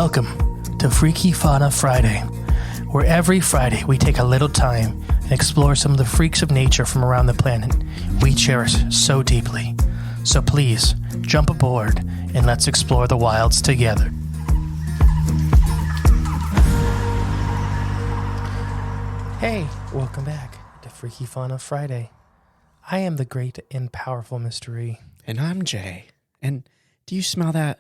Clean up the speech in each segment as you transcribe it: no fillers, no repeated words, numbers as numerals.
Welcome to Freaky Fauna Friday, where every Friday we take a little time and explore some of the freaks of nature from around the planet we cherish so deeply. So please, jump aboard and let's explore the wilds together. Hey, welcome back to Freaky Fauna Friday. I am the great and powerful Mr. E. And I'm Jay. And do you smell that?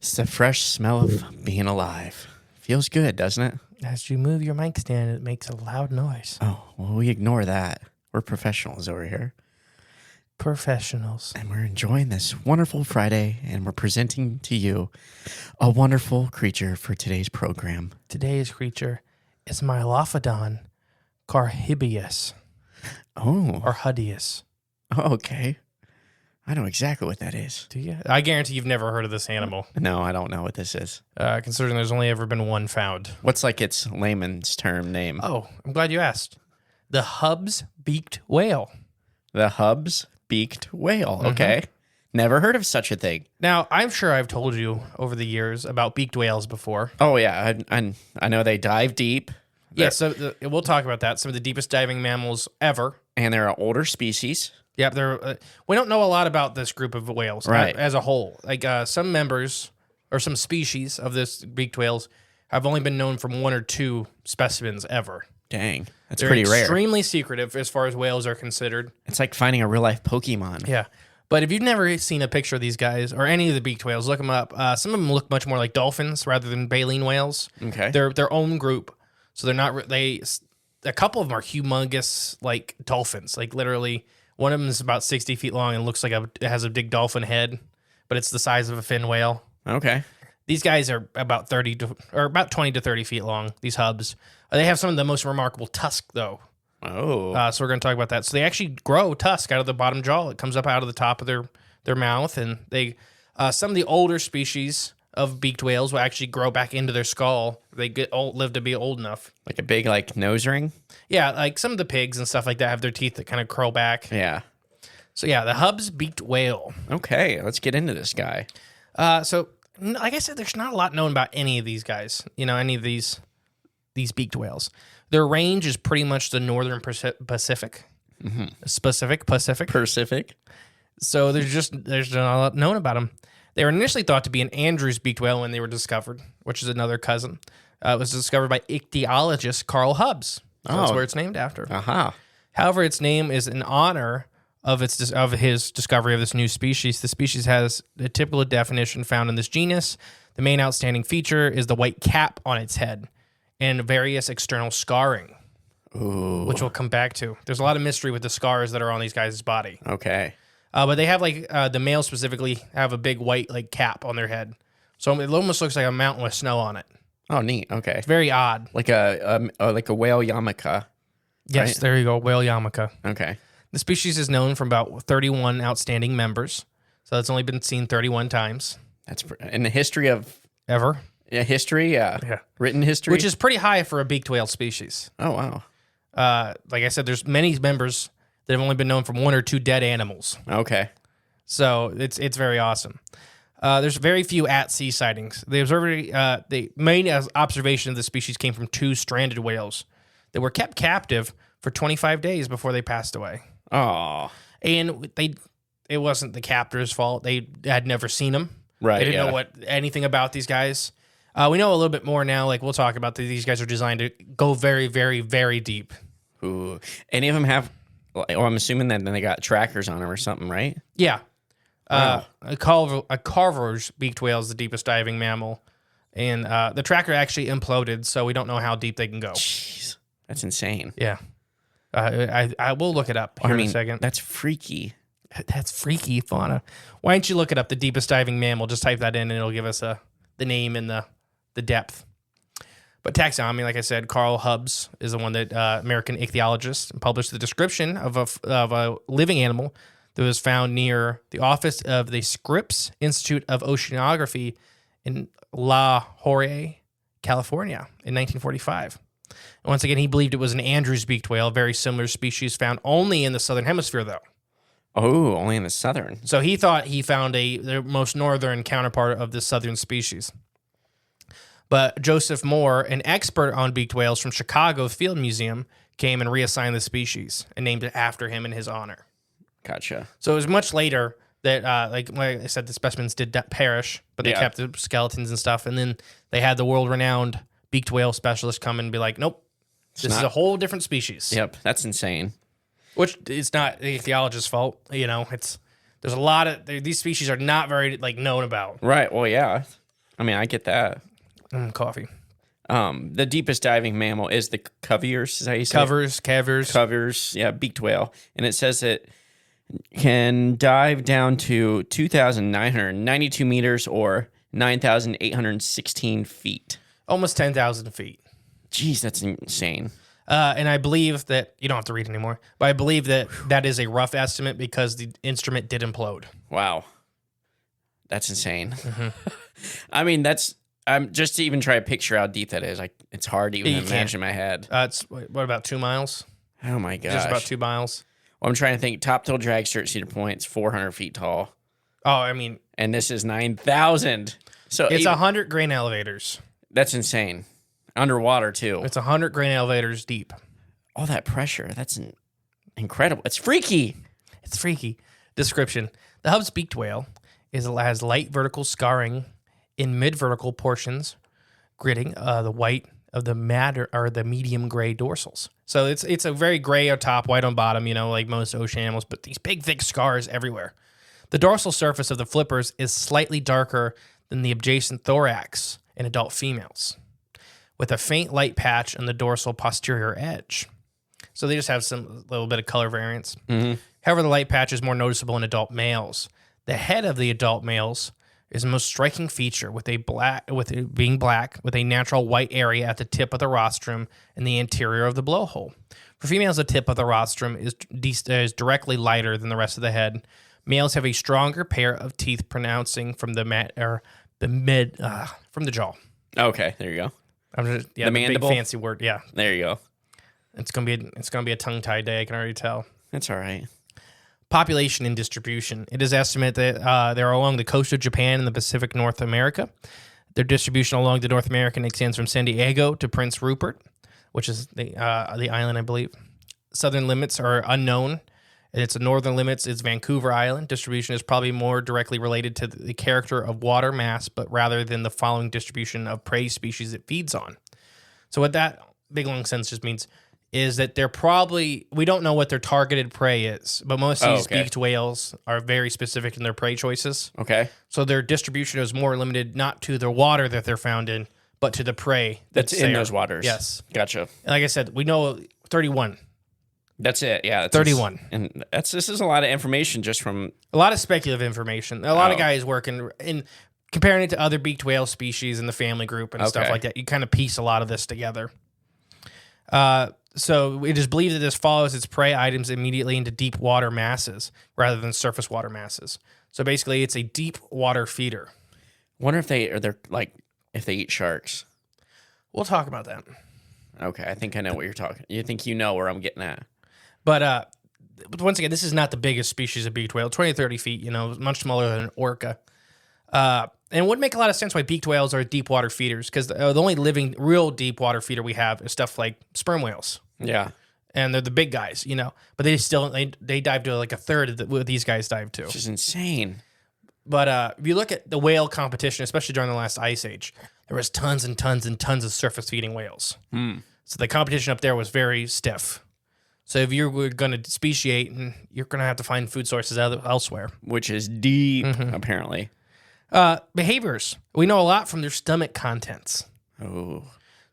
It's the fresh smell of being alive. Feels good, doesn't it? As you move your mic stand, it makes a loud noise. Oh, well, we ignore that. We're professionals over here. Professionals. And we're enjoying this wonderful Friday, and we're presenting to you a wonderful creature for today's program. Today's creature is Mylophodon carhibius. Oh. Or hudius. Oh, okay. I know exactly what that is. Do you? I guarantee you've never heard of this animal. No, I don't know what this is. Considering there's only ever been one found. What's like its layman's term name? Oh, I'm glad you asked. The Hubb's beaked whale. The Hubb's beaked whale. Okay. Never heard of such a thing. Now, I'm sure I've told you over the years about beaked whales before. Oh, yeah. I know they dive deep. Yeah, so we'll talk about that. Some of the deepest diving mammals ever. And they're an older species. Yep, we don't know a lot about this group of whales as a whole. Like some members or some species of this beaked whales have only been known from one or two specimens ever. Dang, that's They're pretty rare. Extremely secretive as far as whales are considered. It's like finding a real life Pokemon. Yeah, but if you've never seen a picture of these guys or any of the beaked whales, look them up. Some of them look much more like dolphins rather than baleen whales. Okay, they're their own group, so they're not. A couple of them are humongous, like dolphins, like literally. One of them is about 60 feet long and looks like it has a big dolphin head, but it's the size of a fin whale. Okay. These guys are about 20 to 30 feet long, these hubs. They have some of the most remarkable tusks, though. Oh. So we're going to talk about that. So they actually grow tusk out of the bottom jaw. It comes up out of the top of their mouth, and they some of the older species of beaked whales will actually grow back into their skull. They live to be old enough. Like a big nose ring? Yeah, like some of the pigs and stuff like that have their teeth that kind of curl back. Yeah. So yeah, the Hubb's beaked whale. Okay, let's get into this guy. So like I said, there's not a lot known about any of these guys. Any of these beaked whales. Their range is pretty much the northern Pacific. Pacific. So there's not a lot known about them. They were initially thought to be an Andrews beaked whale when they were discovered, which is another cousin. It was discovered by ichthyologist Carl Hubbs. So that's where it's named after. However, its name is in honor of his discovery of this new species. The species has the typical definition found in this genus. The main outstanding feature is the white cap on its head and various external scarring, which we'll come back to. There's a lot of mystery with the scars that are on these guys' body. Okay. But they have the males specifically have a big white cap on their head. So it almost looks like a mountain with snow on it. Oh, neat. Okay. It's very odd. Like a whale yarmulke. Yes, right? There you go. Whale yarmulke. Okay. The species is known from about 31 outstanding members. So it's only been seen 31 times. That's in the history of... Ever? Yeah, history? Yeah. Written history? Which is pretty high for a beaked whale species. Oh, wow. Like I said, there's many members that have only been known from one or two dead animals. Okay. So it's very awesome. There's very few at-sea sightings. The main observation of the species came from two stranded whales that were kept captive for 25 days before they passed away. Oh. And it wasn't the captor's fault. They had never seen them. Right. They didn't know anything about these guys. We know a little bit more now. Like we'll talk about these guys are designed to go very, very, very deep. Ooh. Any of them have... I'm assuming that then they got trackers on them or something, right? Yeah. A carver's beaked whale is the deepest diving mammal. And the tracker actually imploded, so we don't know how deep they can go. Jeez. That's insane. Yeah. I will look it up here in a second. That's freaky. That's freaky, Fauna. Why don't you look it up, the deepest diving mammal? Just type that in, and it'll give us the name and the depth. But taxonomy, like I said, Carl Hubbs is the one that American ichthyologist published the description of a living animal that was found near the office of the Scripps Institute of Oceanography in La Jolla, California in 1945. And once again, he believed it was an Andrews beaked whale, a very similar species found only in the southern hemisphere, though. Oh, only in the southern. So he thought he found the most northern counterpart of the southern species. But Joseph Moore, an expert on beaked whales from Chicago Field Museum, came and reassigned the species and named it after him in his honor. Gotcha. So it was much later that, like I said, the specimens did perish, but they kept the skeletons and stuff. And then they had the world-renowned beaked whale specialist come in and be like, nope, this is a whole different species. Yep, that's insane. Which is not the ichthyologist's fault. You know, there's a lot of, these species are not very, like, known about. Right, well, yeah. I mean, I get that. Coffee. The deepest diving mammal is the covers, is that how you say Cavers. Covers, yeah, beaked whale. And it says it can dive down to 2,992 meters or 9,816 feet. Almost 10,000 feet. Jeez, that's insane. And I believe that, you don't have to read anymore, but I believe that that is a rough estimate because the instrument did implode. Wow. That's insane. I mean, I'm just to even try to picture how deep that is. Like, it's hard to even imagine in my head. It's what, about 2 miles? Oh my gosh. Just about 2 miles. Well, I'm trying to think. Top Tail Dragster at Cedar Point's 400 feet tall. Oh, I mean, and this is 9,000. So it's 100 grain elevators. That's insane. Underwater too. It's 100 grain elevators deep. All that pressure. That's incredible. It's freaky. It's freaky. Description: the Hub's beaked whale has light vertical scarring in mid-vertical portions, gritting the white of the the medium gray dorsals. So it's a very gray on top, white on bottom, you know, like most ocean animals, but these big, thick scars everywhere. The dorsal surface of the flippers is slightly darker than the adjacent thorax in adult females, with a faint light patch on the dorsal posterior edge. So they just have some little bit of color variance. Mm-hmm. However, the light patch is more noticeable in adult males. The head of the adult males is the most striking feature, with it being black, with a natural white area at the tip of the rostrum and the anterior of the blowhole. For females, the tip of the rostrum is directly lighter than the rest of the head. Males have a stronger pair of teeth pronouncing from from the jaw. Okay, there you go. The mandible, big fancy word. Yeah, there you go. It's gonna be a tongue-tied day. I can already tell. That's all right. Population and distribution. It is estimated that they're along the coast of Japan and the Pacific North America. Their distribution along the North American extends from San Diego to Prince Rupert, which is the island, I believe. Southern limits are unknown. And its northern limits is Vancouver Island. Distribution is probably more directly related to the character of water mass, but rather than the following distribution of prey species it feeds on. So what that big long sentence just means is that we don't know what their targeted prey is, but most of these beaked whales are very specific in their prey choices. Okay. So their distribution is more limited not to the water that they're found in, but to the prey that's in those waters. Yes. Gotcha. And like I said, we know 31. That's it. Yeah. That's 31. And this is a lot of information just from... A lot of speculative information. A lot of guys working in comparing it to other beaked whale species in the family group and stuff like that. You kind of piece a lot of this together. So it is believed that this follows its prey items immediately into deep water masses rather than surface water masses. So basically, it's a deep water feeder. Wonder if if they eat sharks. We'll talk about that. Okay, I think I know what you're talking. You think you know where I'm getting at. But once again, this is not the biggest species of beaked whale. 20 to 30 feet, much smaller than an orca. And it would make a lot of sense why beaked whales are deep water feeders, because the only living real deep water feeder we have is stuff like sperm whales. Yeah. And they're the big guys, but they dive to like a third of what these guys dive to. Which is insane. But if you look at the whale competition, especially during the last ice age, there was tons and tons and tons of surface feeding whales. So the competition up there was very stiff. So if you're going to speciate, you're going to have to find food sources elsewhere. Which is deep, apparently. Behaviors. We know a lot from their stomach contents. Oh.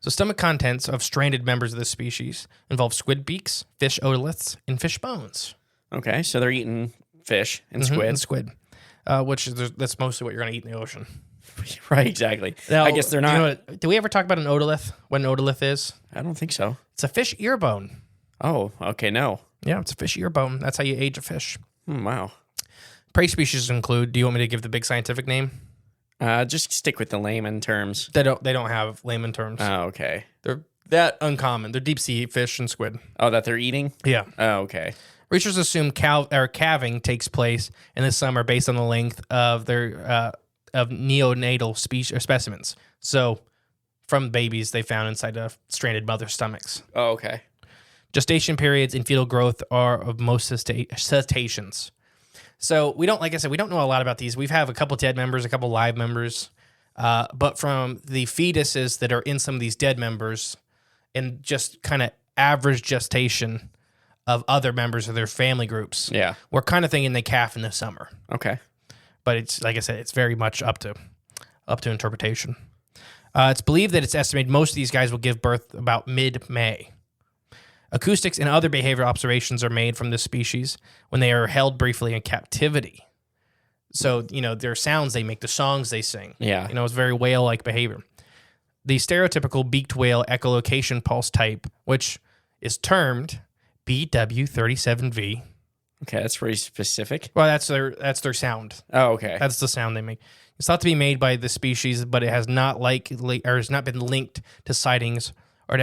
So stomach contents of stranded members of this species involve squid beaks, fish otoliths, and fish bones. Okay, so they're eating fish and squid. And squid, that's mostly what you're going to eat in the ocean. Right, exactly. Now, I guess they're not... do we ever talk about an otolith? What an otolith is? I don't think so. It's a fish ear bone. Oh, okay, no. Yeah, it's a fish ear bone. That's how you age a fish. Wow. Prey species include, do you want me to give the big scientific name? Just stick with the layman terms. They don't have layman terms. Oh, okay. They're that uncommon. They're deep sea fish and squid. Oh, that they're eating? Yeah. Oh, okay. Researchers assume calving takes place in the summer based on the length of their of neonatal specimens. So from babies they found inside of stranded mother stomachs. Oh, okay. Gestation periods and fetal growth are of most cetaceans. So we don't, like I said, we don't know a lot about these. We have a couple dead members, a couple live members, but from the fetuses that are in some of these dead members and just kind of average gestation of other members of their family groups, we're kind of thinking they calf in the summer. Okay. But it's, like I said, it's very much up to interpretation. It's believed that it's estimated most of these guys will give birth about mid-May. Acoustics and other behavioral observations are made from this species when they are held briefly in captivity. So, their sounds they make, the songs they sing. Yeah. It's very whale-like behavior. The stereotypical beaked whale echolocation pulse type, which is termed BW37V. Okay, that's pretty specific. Well, that's their sound. Oh, okay. That's the sound they make. It's thought to be made by the species, but it has not been linked to sightings or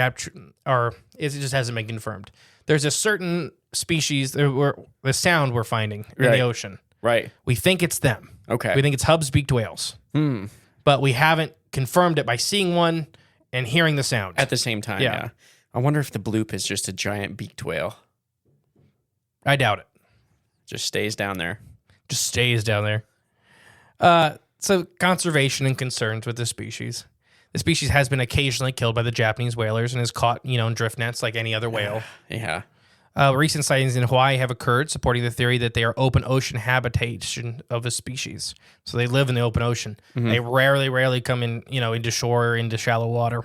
it just hasn't been confirmed. There's a certain species the sound we're finding in the ocean. Right. We think it's them. Okay. We think it's Hub's beaked whales. But we haven't confirmed it by seeing one and hearing the sound. At the same time, yeah. I wonder if the bloop is just a giant beaked whale. I doubt it. Just stays down there. Just stays down there. So conservation and concerns with the species. The species has been occasionally killed by the Japanese whalers and is caught, in drift nets like any other whale. Yeah. Recent sightings in Hawaii have occurred, supporting the theory that they are open ocean habitation of a species. So they live in the open ocean. They rarely come in, into shore or into shallow water.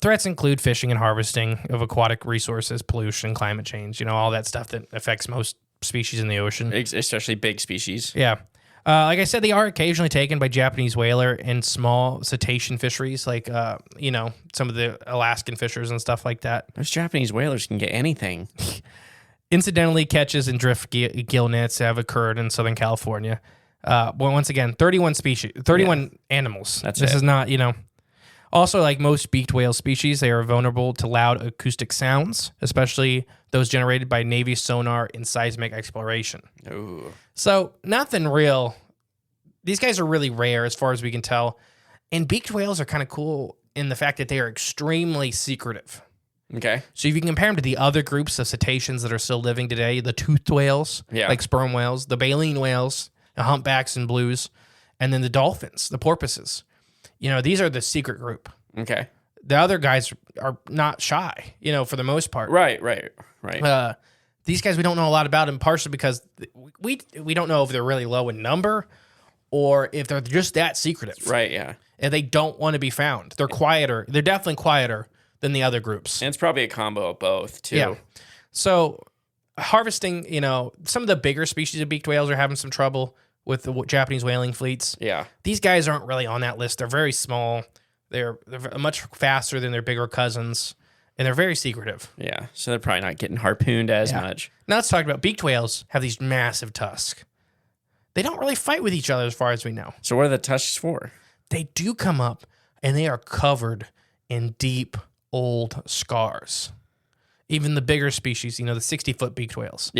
Threats include fishing and harvesting of aquatic resources, pollution, climate change, all that stuff that affects most species in the ocean. Especially big species. Yeah. Like I said, they are occasionally taken by Japanese whaler and small cetacean fisheries, like, some of the Alaskan fishers and stuff like that. Those Japanese whalers can get anything. Incidentally, catches and drift gill nets have occurred in Southern California. Well, once again, 31 species, 31 animals. This is not, Also, like most beaked whale species, they are vulnerable to loud acoustic sounds, especially those generated by Navy sonar and seismic exploration. Ooh. So nothing real. These guys are really rare as far as we can tell. And beaked whales are kind of cool in the fact that they are extremely secretive. Okay. So if you compare them to the other groups of cetaceans that are still living today, the toothed whales, like sperm whales, the baleen whales, the humpbacks and blues, and then the dolphins, the porpoises. These are the secret group. Okay. The other guys are not shy, for the most part. Right. These guys, we don't know a lot about them, partially because we don't know if they're really low in number or if they're just that secretive. Right, yeah. And they don't want to be found. They're quieter. They're definitely quieter than the other groups. And it's probably a combo of both, too. Yeah. So harvesting, some of the bigger species of beaked whales are having some trouble with the Japanese whaling fleets. Yeah. These guys aren't really on that list. They're very small. They're much faster than their bigger cousins, and they're very secretive. Yeah, so they're probably not getting harpooned as much. Now let's talk about beaked whales have these massive tusks. They don't really fight with each other as far as we know. So what are the tusks for? They do come up, and they are covered in deep, old scars. Even the bigger species, the 60-foot beaked whales,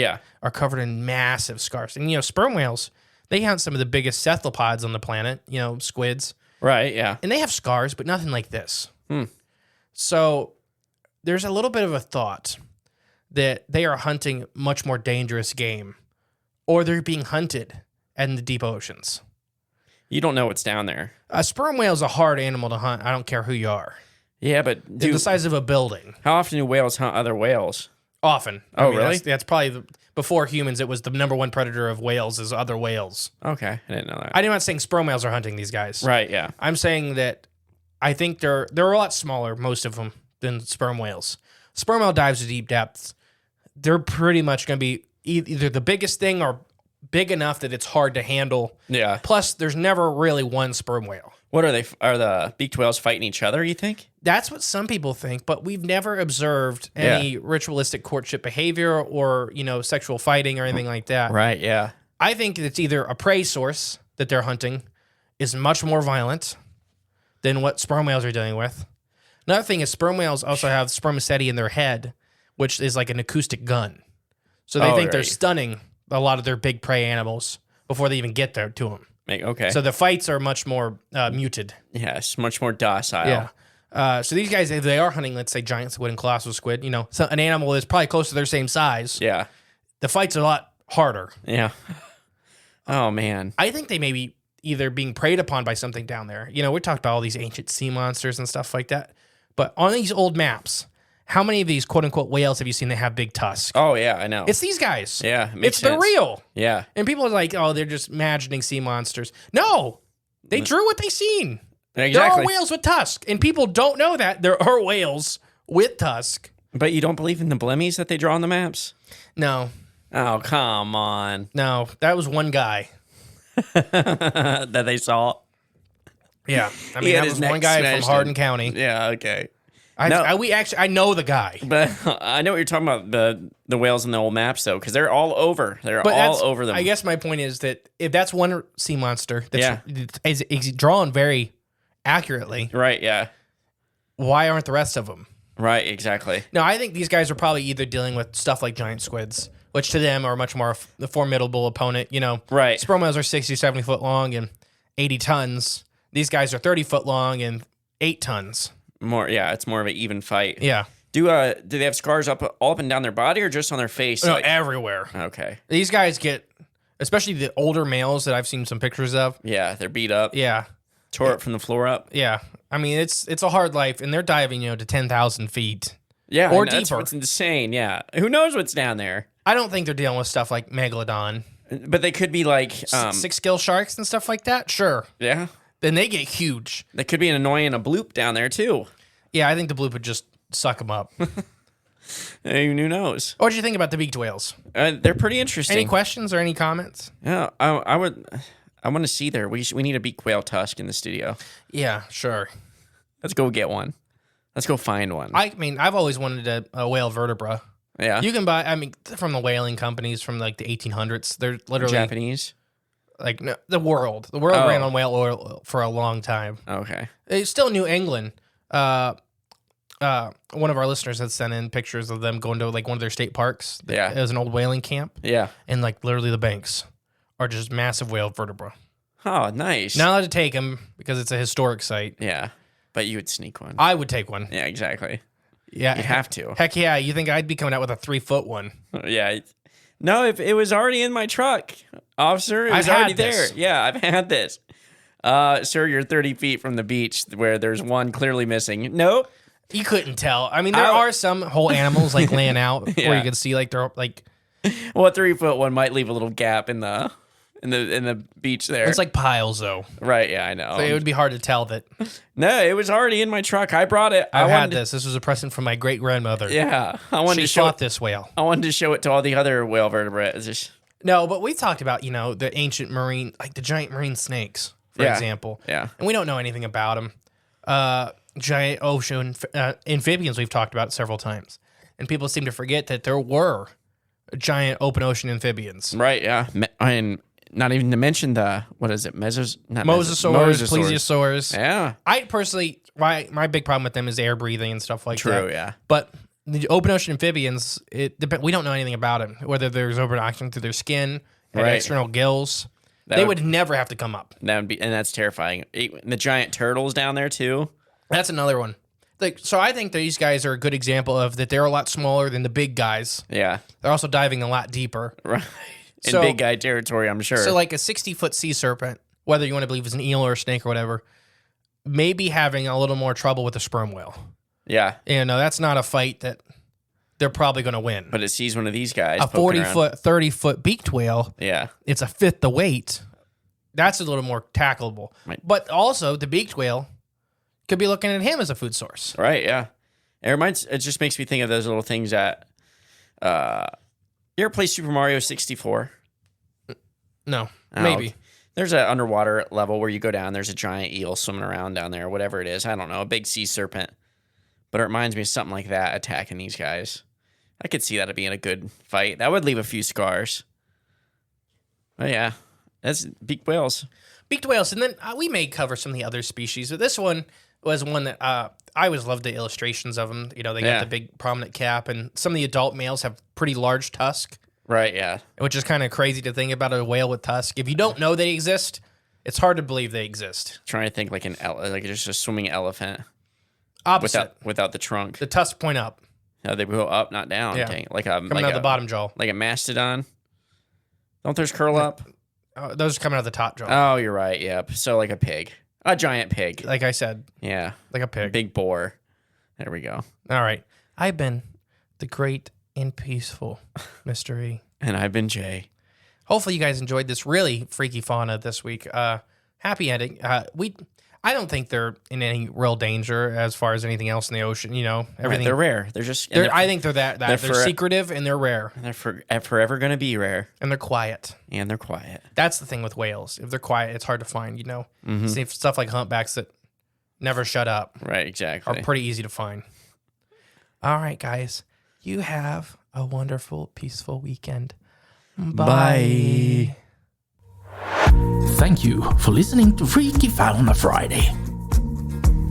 are covered in massive scars. And, sperm whales, they hunt some of the biggest cephalopods on the planet, squids. Right, yeah. And they have scars, but nothing like this. So there's a little bit of a thought that they are hunting much more dangerous game, or they're being hunted in the deep oceans. You don't know what's down there. A sperm whale is a hard animal to hunt. I don't care who you are. Yeah, but They're the size of a building. How often do whales hunt other whales? Often. I mean, really? That's probably before humans. It was the number one predator of whales is other whales. Okay, I didn't know that. I'm not saying sperm whales are hunting these guys. Right. Yeah. I'm saying that I think they're a lot smaller, most of them, than sperm whales. Sperm whale dives to deep depths. They're pretty much going to be either the biggest thing or big enough that it's hard to handle. Yeah. Plus, there's never really one sperm whale. What are they? Are the beaked whales fighting each other, you think? That's what some people think, but we've never observed any ritualistic courtship behavior or, sexual fighting or anything like that. Right, yeah. I think it's either a prey source that they're hunting is much more violent than what sperm whales are dealing with. Another thing is sperm whales also have spermaceti in their head, which is like an acoustic gun. So they think they're stunning a lot of their big prey animals before they even get there to them. Okay. So the fights are much more muted. Yes, much more docile. Yeah. So these guys, if they are hunting, let's say giant squid and colossal squid, so an animal is probably close to their same size. Yeah. The fight's a lot harder. Yeah. Oh, man. I think they may be either being preyed upon by something down there. We talked about all these ancient sea monsters and stuff like that. But on these old maps, how many of these quote unquote whales have you seen that have big tusks? Oh, yeah, I know. It's these guys. Yeah. They're real. Yeah. And people are like, oh, they're just imagining sea monsters. No, they drew what they seen. Exactly. There are whales with tusks. And people don't know that there are whales with tusk. But you don't believe in the blemmies that they draw on the maps? No. Oh, come on. No, that was one guy. That they saw. Yeah. I mean, that was one guy from Hardin County. Yeah, okay. I know the guy. But I know what you're talking about, the whales in the old maps, though, because they're all over. They're all over them. I guess my point is that if that's one sea monster that Yeah. is drawn very accurately, Right, yeah. why aren't the rest of them? Right, exactly. No, I think these guys are probably either dealing with stuff like giant squids, which to them are much more the formidable opponent. Right. Sperm whales are 60, 70 foot long and 80 tons. These guys are 30 foot long and 8 tons. It's more of an even fight. Yeah. Do they have scars all up and down their body or just on their face? No, everywhere. Okay. These guys get, especially the older males that I've seen some pictures of. Yeah, they're beat up. Yeah. Tore up from the floor up. Yeah. I mean, it's a hard life, and they're diving, to 10,000 feet. Yeah, or that's deeper. what's insane. Yeah, who knows what's down there? I don't think they're dealing with stuff like megalodon, But they could be like 6-gill sharks and stuff like that. Sure, yeah, then they get huge. they could be an annoying a bloop down there too. Yeah, I think the bloop would just suck them up. Who knows? What did you think about the beaked whales? They're pretty interesting. Any questions or any comments? Yeah, I want to see there. We need a beaked whale tusk in the studio. Yeah, sure. Let's go get one. Let's go find one. I mean, I've always wanted a whale vertebra. Yeah, You can buy, from the whaling companies from like the 1800s. They're literally Japanese. like the world. The world ran on whale oil for a long time. Okay. It's still New England. One of our listeners had sent in pictures of them going to like one of their state parks. Yeah. It was an old whaling camp. Yeah. And like literally the banks are just massive whale vertebra. Oh, nice. Not allowed to take them because it's a historic site. Yeah, but you would sneak one. I would take one. Yeah, exactly. Yeah. You'd have to. Heck yeah. You think I'd be coming out with a 3-foot one? Yeah. No, if it was already in my truck, officer, it was I've had already there. this. Yeah, I've had this. Sir, you're 30 feet from the beach where there's one clearly missing. Nope. You couldn't tell. I mean, there are some whole animals like laying out where Yeah. you can see like they're like Well, a 3-foot one might leave a little gap in the beach there. it's like piles though. Right, yeah, I know. So it would be hard to tell that. No, it was already in my truck. I brought it. I had wanted this. This was a present from my great grandmother. Yeah, I wanted She to show fought this whale. I wanted to show it to all the other whale vertebrates. Just, No, but we talked about, the ancient marine, like the giant marine snakes, for Yeah. example. Yeah. And we don't know anything about them. Giant ocean amphibians we've talked about several times. And people seem to forget that there were giant open ocean amphibians. right, yeah. And not even to mention what is it? Mosasaurs, plesiosaurs. Yeah. I personally, my big problem with them is air breathing and stuff like that. True, yeah. But the open ocean amphibians, we don't know anything about them, whether there's open oxygen through their skin, have Right. external gills. That They would- would never have to come up. And that's terrifying. The giant turtles down there too. That's another one. So I think these guys are a good example of that they're a lot smaller than the big guys. Yeah. They're also diving a lot deeper. Right. In So- big guy territory, I'm sure. So like a 60-foot sea serpent, whether you want to believe it's an eel or a snake or whatever, may be having a little more trouble with a sperm whale. yeah. That's not a fight that they're probably going to win. But it sees one of these guys. A poking around. 40-foot, 30-foot beaked whale, Yeah. it's a fifth the weight. That's a little more tackleable. Right. But also, the beaked whale could be looking at him as a food source. Right, yeah. It just makes me think of those little things that you ever play Super Mario 64? No, Oh, maybe. okay. There's an underwater level where you go down, there's a giant eel swimming around down there, whatever it is. I don't know, a big sea serpent. But it reminds me of something like that attacking these guys. I could see that being a good fight. That would leave a few scars. Oh yeah. That's beaked whales. Beaked whales, and then we may cover some of the other species, but this one was one that I always loved the illustrations of them. They Yeah. got the big prominent cap, and some of the adult males have pretty large tusk, Right, yeah. which is kind of crazy to think about a whale with tusk. If you don't know they exist, It's hard to believe they exist. Trying to think like like just a swimming elephant Opposite. without the trunk. The tusks point up. No, they go up, not down. Yeah. Dang. Like Coming out of the bottom jaw. Like a mastodon. Don't theirs curl up? Those are coming out of the top jaw. Oh, you're right. Yep. So like a pig. A giant pig. Like I said. Yeah. Like a pig. Big boar. There we go. All right. I've been the great and peaceful Mr. E. And I've been Jay. Hopefully you guys enjoyed this really freaky fauna this week. Happy ending. I don't think they're in any real danger as far as anything else in the ocean. You know, everything. Right, they're rare. They're just. I think they're that. They're secretive and they're rare. They're forever going to be rare. And they're quiet. And they're quiet. That's the thing with whales. If they're quiet, it's hard to find. You know, See, stuff like humpbacks that never shut up. Right. Exactly. Are pretty easy to find. All right, guys. You have a wonderful, peaceful weekend. Bye. Thank you for listening to Freaky Fauna Friday.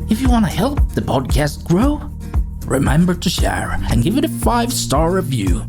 If you want to help the podcast grow, remember to share and give it a 5-star review.